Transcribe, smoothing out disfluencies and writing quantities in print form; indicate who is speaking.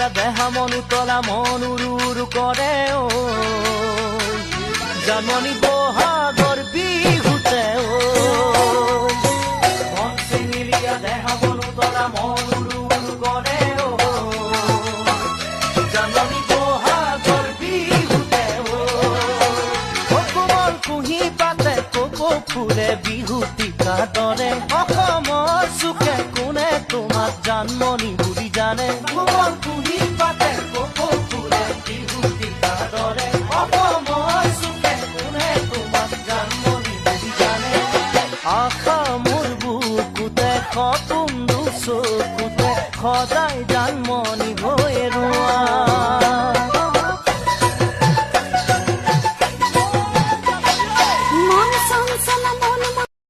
Speaker 1: মিলিয়া দেহা মন উতলা মন উৰু উৰু কৰে ঐ জানমণি বহাগৰ বিহুতে ঐ মন মিলিয়া দেহা মন উতলা মন উৰু উৰু কৰে ঐ জানমণি বহাগৰ বিহুতে ঐ কোমল কুঁহি পাতে কপৌ ফুলে বিহুতিকা দৰে অসমৰ চুকে কোনে তোমাক জানমণি বুলি জানে কোমল কুঁহি পাতে কপৌ ফুলে বিহুতিকা দৰে অসমৰ চুকে কোনে তোমাক জানমণি বুলি জানে আশা মোৰ বুকুতে সপোন চকুতে সদায় জানমণি